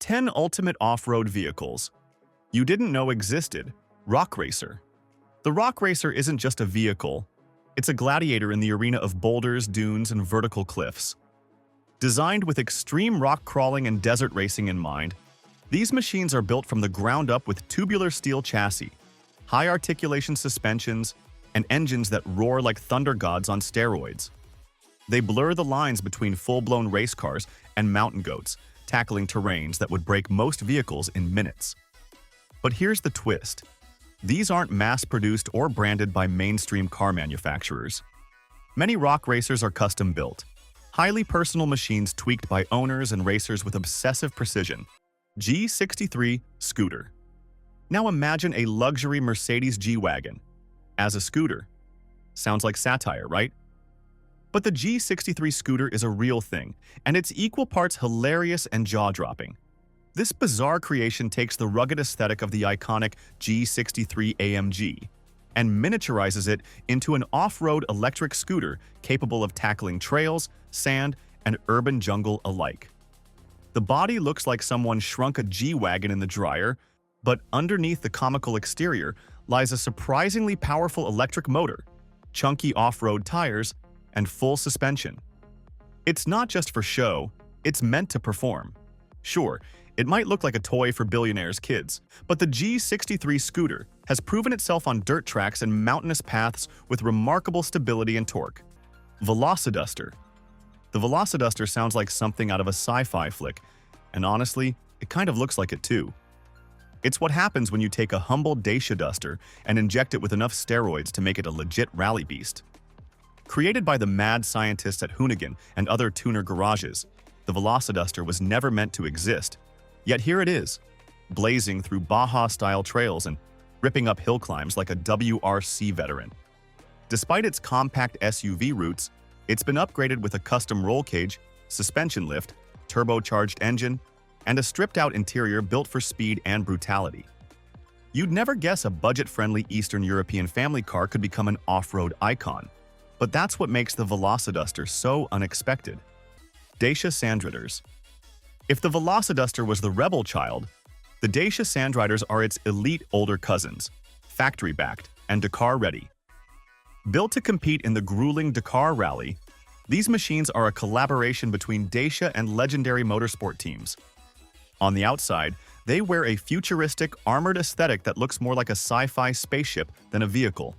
10 Ultimate Off-Road Vehicles You Didn't Know Existed. Rock Racer. The Rock Racer isn't just a vehicle, it's a gladiator in the arena of boulders, dunes, and vertical cliffs. Designed with extreme rock crawling and desert racing in mind, these machines are built from the ground up with tubular steel chassis, high articulation suspensions, and engines that roar like thunder gods on steroids. They blur the lines between full-blown race cars and mountain goats, tackling terrains that would break most vehicles in minutes. But here's the twist. These aren't mass-produced or branded by mainstream car manufacturers. Many rock racers are custom-built, highly personal machines tweaked by owners and racers with obsessive precision. G63 Scooter. Now imagine a luxury Mercedes G-Wagon as a scooter. Sounds like satire, right? But the G63 Scooter is a real thing, and it's equal parts hilarious and jaw-dropping. This bizarre creation takes the rugged aesthetic of the iconic G63 AMG and miniaturizes it into an off-road electric scooter capable of tackling trails, sand, and urban jungle alike. The body looks like someone shrunk a G-Wagon in the dryer, but underneath the comical exterior lies a surprisingly powerful electric motor, chunky off-road tires, and full suspension. It's not just for show, it's meant to perform. Sure, it might look like a toy for billionaires' kids, but the G63 Scooter has proven itself on dirt tracks and mountainous paths with remarkable stability and torque. Velociduster. The Velociduster sounds like something out of a sci-fi flick, and honestly, it kind of looks like it too. It's what happens when you take a humble Dacia Duster and inject it with enough steroids to make it a legit rally beast. Created by the mad scientists at Hoonigan and other tuner garages, the Velociduster was never meant to exist. Yet here it is, blazing through Baja-style trails and ripping up hill climbs like a WRC veteran. Despite its compact SUV roots, it's been upgraded with a custom roll cage, suspension lift, turbocharged engine, and a stripped-out interior built for speed and brutality. You'd never guess a budget-friendly Eastern European family car could become an off-road icon. But that's what makes the Velociduster so unexpected. Dacia Sandriders. If the Velociduster was the rebel child, the Dacia Sandriders are its elite older cousins, factory-backed and Dakar-ready. Built to compete in the grueling Dakar Rally, these machines are a collaboration between Dacia and legendary motorsport teams. On the outside, they wear a futuristic, armored aesthetic that looks more like a sci-fi spaceship than a vehicle.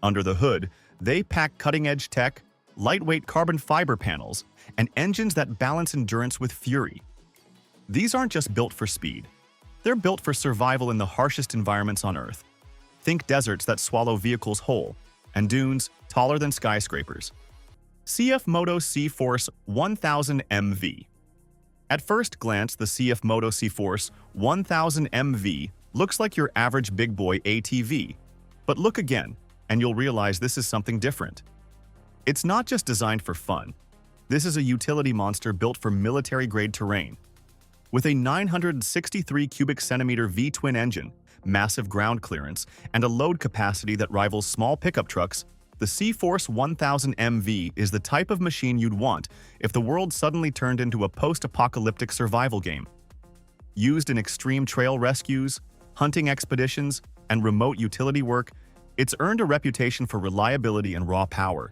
Under the hood, they pack cutting-edge tech, lightweight carbon fiber panels, and engines that balance endurance with fury. These aren't just built for speed. They're built for survival in the harshest environments on Earth. Think deserts that swallow vehicles whole, and dunes taller than skyscrapers. Cfmoto Cforce 1000 MV. At first glance, the Cfmoto Cforce 1000 MV looks like your average big boy ATV. But look again, and you'll realize this is something different. It's not just designed for fun. This is a utility monster built for military-grade terrain. With a 963 cubic centimeter V-twin engine, massive ground clearance, and a load capacity that rivals small pickup trucks, the Cforce 1000 MV is the type of machine you'd want if the world suddenly turned into a post-apocalyptic survival game. Used in extreme trail rescues, hunting expeditions, and remote utility work, it's earned a reputation for reliability and raw power.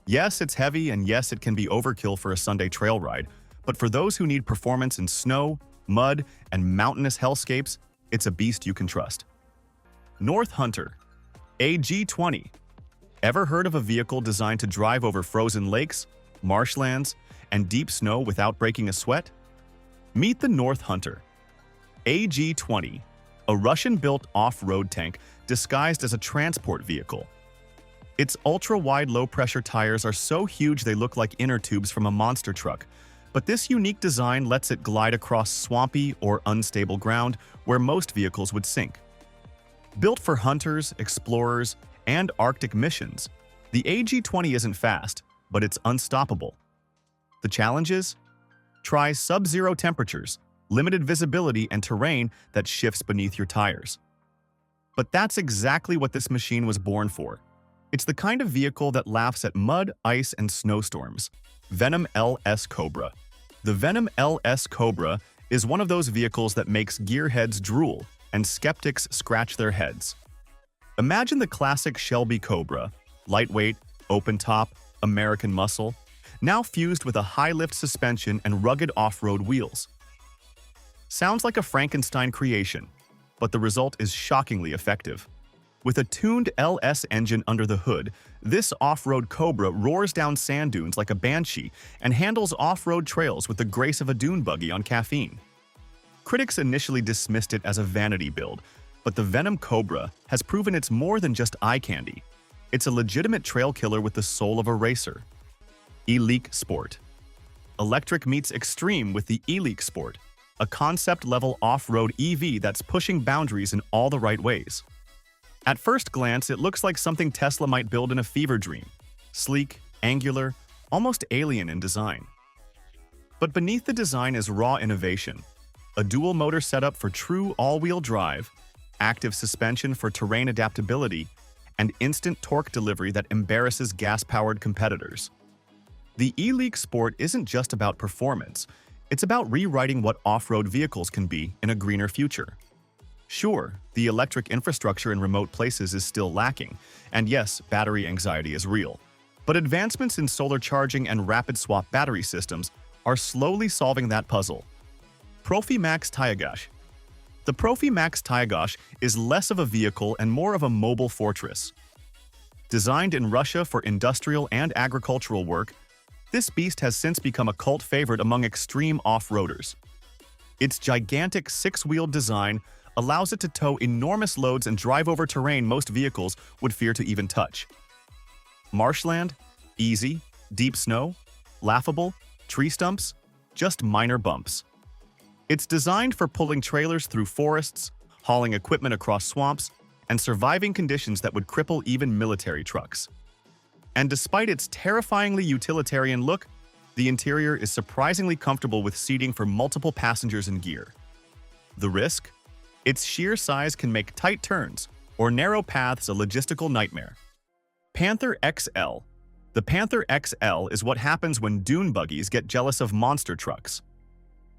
Yes, it's heavy, and yes, it can be overkill for a Sunday trail ride, but for those who need performance in snow, mud, and mountainous hellscapes, it's a beast you can trust. North Hunter. G20. Ever heard of a vehicle designed to drive over frozen lakes, marshlands, and deep snow without breaking a sweat? Meet the North Hunter. G20, a Russian-built off-road tank disguised as a transport vehicle. Its ultra-wide low-pressure tires are so huge they look like inner tubes from a monster truck, but this unique design lets it glide across swampy or unstable ground where most vehicles would sink. Built for hunters, explorers, and Arctic missions, the G20 isn't fast, but it's unstoppable. The challenges? Try sub-zero temperatures, limited visibility, and terrain that shifts beneath your tires. But that's exactly what this machine was born for. It's the kind of vehicle that laughs at mud, ice, and snowstorms. Venom LS Cobra. The Venom LS Cobra is one of those vehicles that makes gearheads drool and skeptics scratch their heads. Imagine the classic Shelby Cobra, lightweight, open-top, American muscle, now fused with a high-lift suspension and rugged off-road wheels. Sounds like a Frankenstein creation, but the result is shockingly effective. With a tuned LS engine under the hood, this off-road Cobra roars down sand dunes like a banshee and handles off-road trails with the grace of a dune buggy on caffeine. Critics initially dismissed it as a vanity build, but the Venom Cobra has proven it's more than just eye candy. It's a legitimate trail killer with the soul of a racer. Eliq Sport. Electric meets extreme with the Eliq Sport, a concept-level off-road EV that's pushing boundaries in all the right ways. At first glance, it looks like something Tesla might build in a fever dream. Sleek, angular, almost alien in design. But beneath the design is raw innovation. A dual-motor setup for true all-wheel drive, active suspension for terrain adaptability, and instant torque delivery that embarrasses gas-powered competitors. The Eliq Sport isn't just about performance, it's about rewriting what off-road vehicles can be in a greener future. Sure, the electric infrastructure in remote places is still lacking, and yes, battery anxiety is real. But advancements in solar charging and rapid swap battery systems are slowly solving that puzzle. Profi Max Taygash. The Profi Max Taygash is less of a vehicle and more of a mobile fortress. Designed in Russia for industrial and agricultural work, this beast has since become a cult favorite among extreme off-roaders. Its gigantic six-wheeled design allows it to tow enormous loads and drive over terrain most vehicles would fear to even touch. Marshland, easy, deep snow, laughable, tree stumps, just minor bumps. It's designed for pulling trailers through forests, hauling equipment across swamps, and surviving conditions that would cripple even military trucks. And despite its terrifyingly utilitarian look, the interior is surprisingly comfortable with seating for multiple passengers and gear. The risk? Its sheer size can make tight turns or narrow paths a logistical nightmare. Panther XL. The Panther XL is what happens when dune buggies get jealous of monster trucks.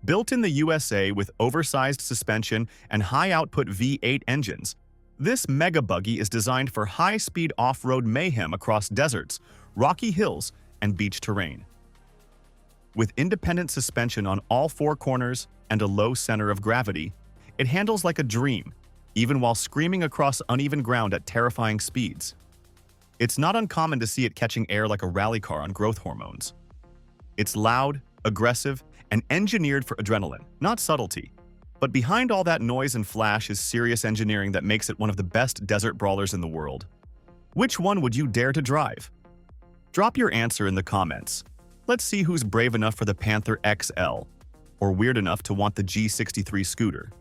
Built in the USA with oversized suspension and high-output V8 engines, this mega buggy is designed for high-speed off-road mayhem across deserts, rocky hills, and beach terrain. With independent suspension on all four corners and a low center of gravity, it handles like a dream, even while screaming across uneven ground at terrifying speeds. It's not uncommon to see it catching air like a rally car on growth hormones. It's loud, aggressive, and engineered for adrenaline, not subtlety. But behind all that noise and flash is serious engineering that makes it one of the best desert brawlers in the world. Which one would you dare to drive? Drop your answer in the comments. Let's see who's brave enough for the Panther XL, or weird enough to want the G63 Scooter.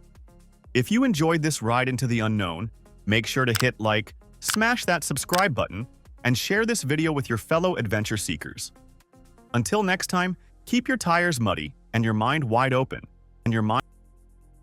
If you enjoyed this ride into the unknown, make sure to hit like, smash that subscribe button, and share this video with your fellow adventure seekers. Until next time, keep your tires muddy and your mind wide open,